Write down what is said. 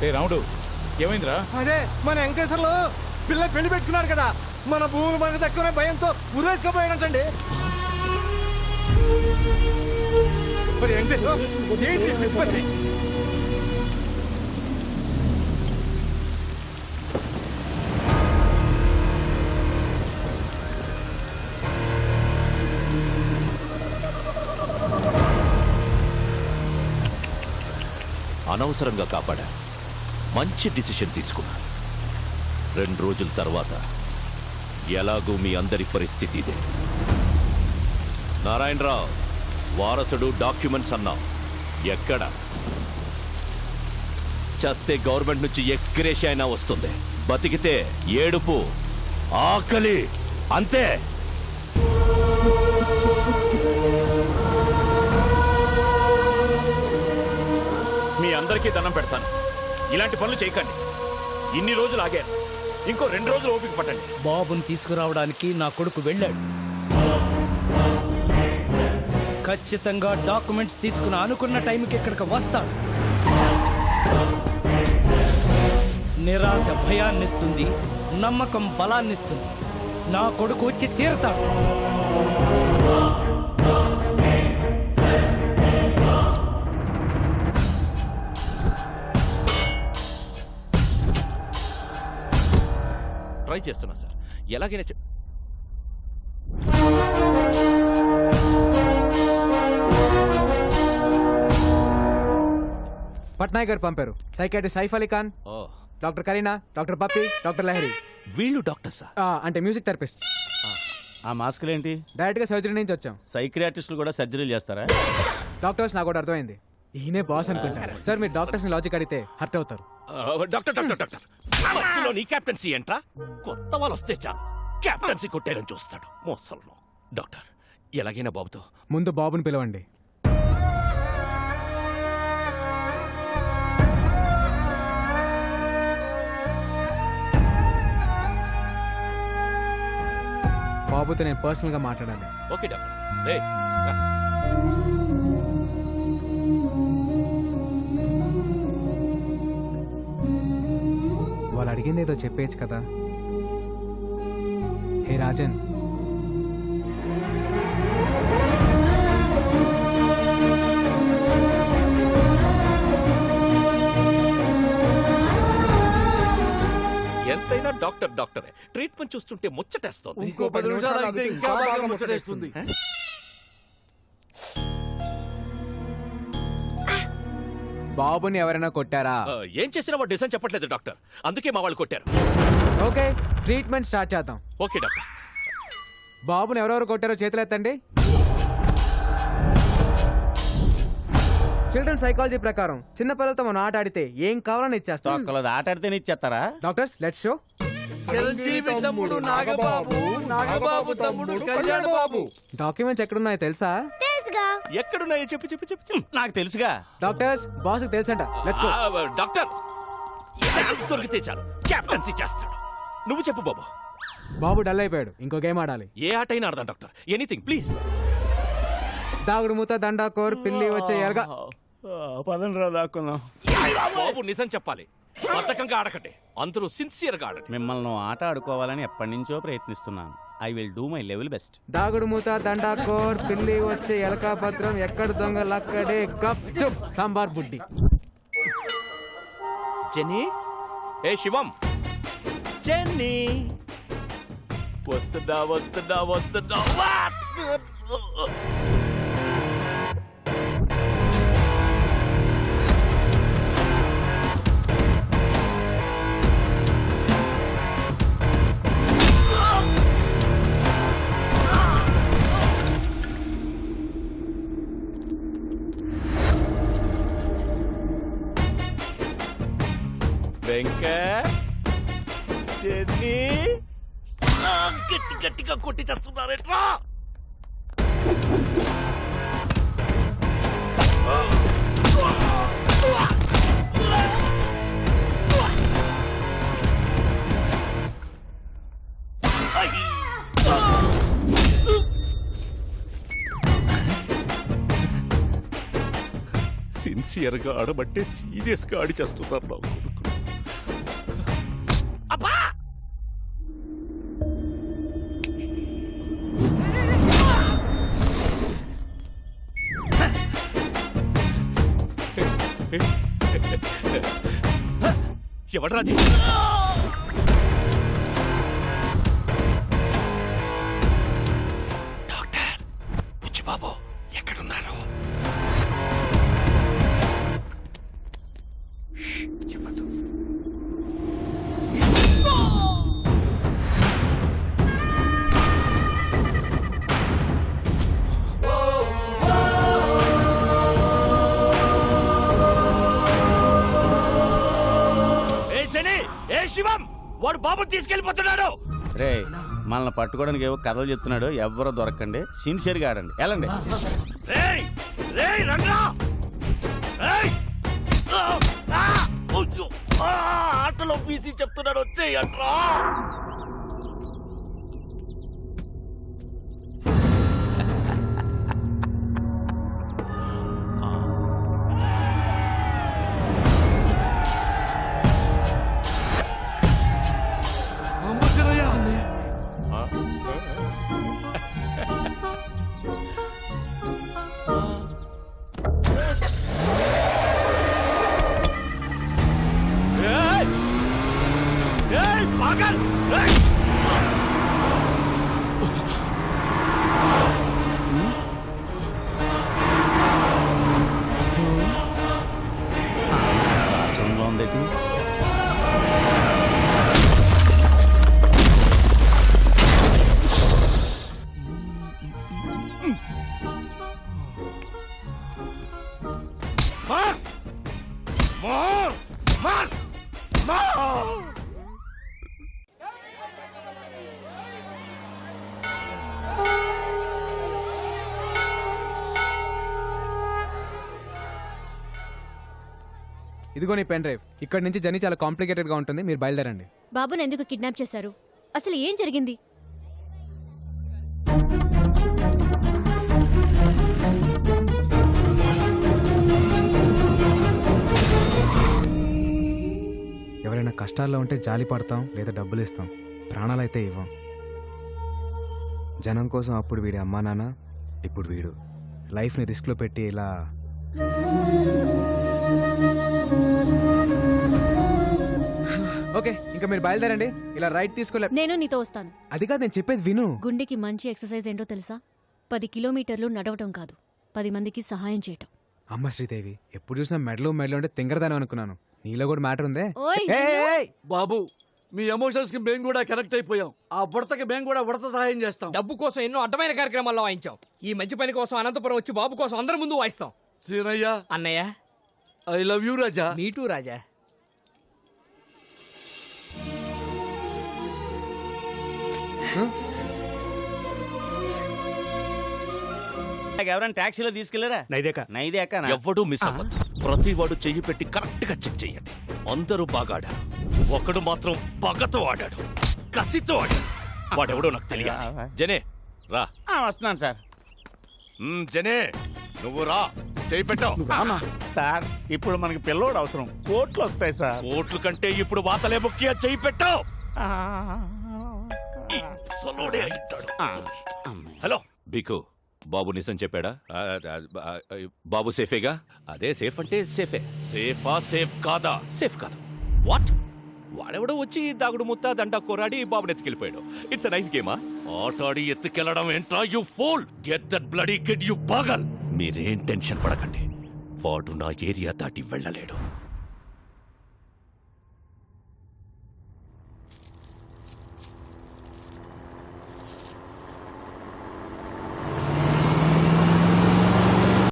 రే రాముడు ఏమైందిరా? అదే మన వెంకటేశ్వర్లు పిల్ల పెళ్లి పెట్టుకున్నాడు కదా, మన భూములు మనకు దక్కునే భయంతో ఉరేసుకుపోయాడంటండి. మరి వెంకటేశ్వర ఏంటి నిష్పత్తి? అనవసరంగా కాపాడా. మంచి డిసిషన్ తీసుకున్నా. 2 రోజుల తర్వాత ఎలాగూ మీ అందరి పరిస్థితి ఇదే. నారాయణరావు వారసుడు డాక్యుమెంట్స్ అన్నావు, ఎక్కడ? చస్తే గవర్నమెంట్ నుంచి ఎక్స్గ్రేషియా అయినా వస్తుంది, బతికితే ఏడుపు ఆకలి అంతే. మీ అందరికీ దండం పెడతాను, ఇలాంటి పనులు చేయకండి. ఇన్ని రోజులు ఆగారు, ఇంకో 2 రోజులు ఓపిక పట్టండి. బాబుని తీసుకురావడానికి నా కొడుకు వెళ్ళాడు. ఖచ్చితంగా డాక్యుమెంట్స్ తీసుకుని అనుకున్న టైంకి ఇక్కడికి వస్తాడు. నిరాశ భయాన్నిస్తుంది, నమ్మకం బలాన్నిస్తుంది. నా కొడుకు వచ్చి తీరుతాడు. ట్రై చేస్తున్నా సార్, ఎలాగైనా పట్నాయక్ గారు పంపారు. Psychiatrist Saif Ali Khan, doctor Kareena, doctor Pappi, doctor Lahari. వీళ్ళు డాక్టర్ సార్? అంటే మ్యూజిక్ థెరపిస్ట్. ఆ మాస్కులు ఏంటి? డైరెక్ట్ గా సర్జరీ నుంచి వచ్చాం. సైక్రియాటిస్టులు కూడా సర్జరీలు చేస్తారా? డాక్టర్స్ నాకు కూడా అర్థమైంది, ఈయనే బాస్ అనుకుంటారు. సార్ మీరు డాక్టర్స్ ని లాజిక్ అడిగితే హర్ట్ అవుతారు. డాక్టర్ డాక్టర్ డాక్టర్ మధ్యలో నీ కెప్టెన్సీ ఏంట్రా? కొత్త వాళ్ళు వస్తే చాలు కెప్టెన్సీ కొట్టేయని చూస్తాడు మోసంలో. డాక్టర్ ఎలాగైనా బాబుతో ముందు బాబుని పిలవండి. బాబుతో నేను పర్సనల్ గా మాట్లాడాలి. Okay doctor. రే రా. వాళ్ళు అడిగింది ఏదో చెప్పేయచ్చు కదా. హే రాజన్, ఎంతైనా డాక్టర్ డాక్టరే. ట్రీట్మెంట్ చూస్తుంటే ముచ్చటేస్తోంది. ఇంకో 10 నిమిషాలు అయితే ఇంకా బాగా ముచ్చటేస్తుంది. బాబుని ఎవరైనా కొట్టారా? ఏం చేసినా వాడు డిసైన్ చెప్పట్లేదు డాక్టర్, అందుకే మా వాళ్ళు కొట్టారు. ఓకే, ట్రీట్మెంట్ స్టార్ట్ చేద్దాం. Okay doctor. బాబుని ఎవరెవరు కొట్టారో చేతులు ఎత్తండి. చిల్డ్రన్ సైకాలజీ ప్రకారం చిన్న పిల్లలతో మనం ఆట ఆడితే ఏం కావాలని ఇచ్చేస్తాం. ఒక్కళ్ళది ఆట ఆడితేనే ఇచ్చేస్తారా? Doctors let's show. డాక్యుమెంట్స్ ఎక్కడున్నాయో తెలుసా? ఎక్కడున్నాయో చెప్పు చెప్పు చెప్పు. నాకు తెలుసుగా. డాక్టర్స్ బాస్ తెలుసంట. Let's go. డాక్టర్ ఛాన్స్ దొరికితే చాలు కెప్టెన్సీ చేస్తాడు. నువ్వు చెప్పు బాబు. బాబు డల్ అయిపోయాడు, ఇంకో గేమ్ ఆడాలి. ఏ ఆట అయినా ఆడదాం డాక్టర్, ఎనీథింగ్ ప్లీజ్. దాగుడు మూత దండా కోర్ పిల్లి వచ్చే ఎరగా. పదండి రా దాక్కుందాం. బాబు నిజం చెప్పాలి, బద్ధకంగా ఆడకండి, అందులో సిన్సియర్ గా ఆడండి. మిమ్మల్ని ఆట ఆడుకోవాలని ఎప్పటి నుంచో ప్రయత్నిస్తున్నాను. I will do my level best. దాగుడు మూత దండా కోర్ పిల్లి వచ్చే ఎలకా పత్రం ఎక్కడ దొంగలక్కడే గప్ చుప్ సాంబార్ బుడ్డి. జెన్నీ, ఏ శివం, జెన్నీ వస్తుందా వస్తుందా వస్తుందా? వెంకట్, జెన్నీ గట్టి గట్టిగా కొట్టి చేస్తున్నారేట్రా? సిన్సియర్ గా ఆడబట్టే సీరియస్ గా ఆడి చేస్తున్నారు నా కొడుకు. అబ్బా! ఎవడ్రాది? డాక్టర్ బుచ్చిబాబు ఎక్కడున్నారు? చెప్పదు. ఏ శని, ఏ శివం, వాడు బాబు తీసుకెళ్లిపోతున్నాడు. రే మనల్ని పట్టుకోవడానికి ఏవో కథలు చెప్తున్నాడు. ఎవ్వరూ దొరకండి, సిన్సియర్గా ఆడండి. వెళ్ళండి. రేయ్ రేయ్ రండ్రా. రేయ్! ఆ! ఆ! అయ్యో! ఆ! ఆటలో బీసీ చెప్తున్నాడు, వచ్చేయంట్రా. ఏయ్ పాగల్! ఏయ్! రాష్ట్రంలో ఉందేటి? మార్! మార్! మార్! మార్! ఇదిగో నీ పెన్ డ్రైవ్. ఇక్కడ నుంచి జర్నీ చాలా కాంప్లికేటెడ్ గా ఉంటుంది, మీరు బయలుదేరండి. బాబుని ఎందుకు కిడ్నాప్ చేశారు? అసలు ఏం జరిగింది? ఎవరైనా కష్టాల్లో ఉంటే జాలి పడతాం, లేదా డబ్బులు ఇస్తాం, ప్రాణాలైతే ఇవ్వం. జనం కోసం అప్పుడు వీడి అమ్మా నాన్న, ఇప్పుడు వీడు లైఫ్ని రిస్క్లో పెట్టి ఇలా. ఓకే, ఇంకా మీరు బయలుదేరండి. ఇలా రైట్ తీసుకోలే. నేను నీతో వస్తాను. అది కాదు, నేను చెప్పేది విను. గుండెకి మంచి ఎక్సర్సైజ్ ఏంటో తెలుసా? 10 కిలోమీటర్లు నడవటం కాదు, 10 మందికి సహాయం చేయటం. అమ్మ శ్రీదేవి, ఎప్పుడు చూసినా మెడలో అంటే తింగరదాని అనుకున్నాను. నీలో కూడా మ్యాటర్ ఉందే. ఓయ్, ఏయ్, ఏయ్, ఏయ్! బాబు, మీ ఎమోషన్స్ కి మేము కూడా కనెక్ట్ అయిపోయాం. ఆ బుడతకి మేము కూడా ఉడత సహాయం చేస్తాం. డబ్బు కోసం ఎన్నో అడ్డమైన కార్యక్రమాల్లో వాయించాం. ఈ మంచి పని కోసం అనంతపురం వచ్చి బాబు కోసం అందరి ముందు వాయిస్తాం. సీనయ్య, అన్నయ్య, ఐ లవ్ యూ రాజా. మీటూ రాజా. ఎవరైనా ట్యాక్సీలో తీసుకెళ్లారా? నైదేక ఎవ్వడూ మిస్ అవ్వద్దు. ప్రతి వాడు చెయ్యి పెట్టి కరెక్ట్ గా చెక్ చెయ్యండి. అందరూ బాగా ఆడారు, ఒకడు మాత్రం పగతో ఆడాడు, కసితో ఆడాడు. వాడెవడో నాకు తెలియాలి. జనే రా. వస్తున్నాను సార్. జనే నువ్వు రా, చెయ్యి పెట్టావు. సార్ ఇప్పుడు మనకి పిల్లోడు అవసరం, కోట్లు వస్తాయి సార్. ఓట్ల కంటే ఇప్పుడు వాతలే ముఖ్య. చెయ్యి పెట్టావు. సొలోడే అయ్యుంటాడు. హలో బికు, బాబు నిజం చెప్పాడా? బాబు సేఫేగా? అదే సేఫ్ అంటే సేఫే. సేఫా సేఫ్ కాదా? సేఫ్ కాదు. వాట్? వాడెవడో వచ్చి దాగుడు ముత్త దండా కోరాడి బాబుని ఎత్తుకెళ్ళిపోయాడు. It's nice గేమా? ఆటాడి ఎత్తుకెళ్లడం ఏంట్రా you fool? Get that bloody kid you పాగల్. మీరేం టెన్షన్ పడకండి, వాడు నా ఏరియా దాటి వెళ్ళలేడు.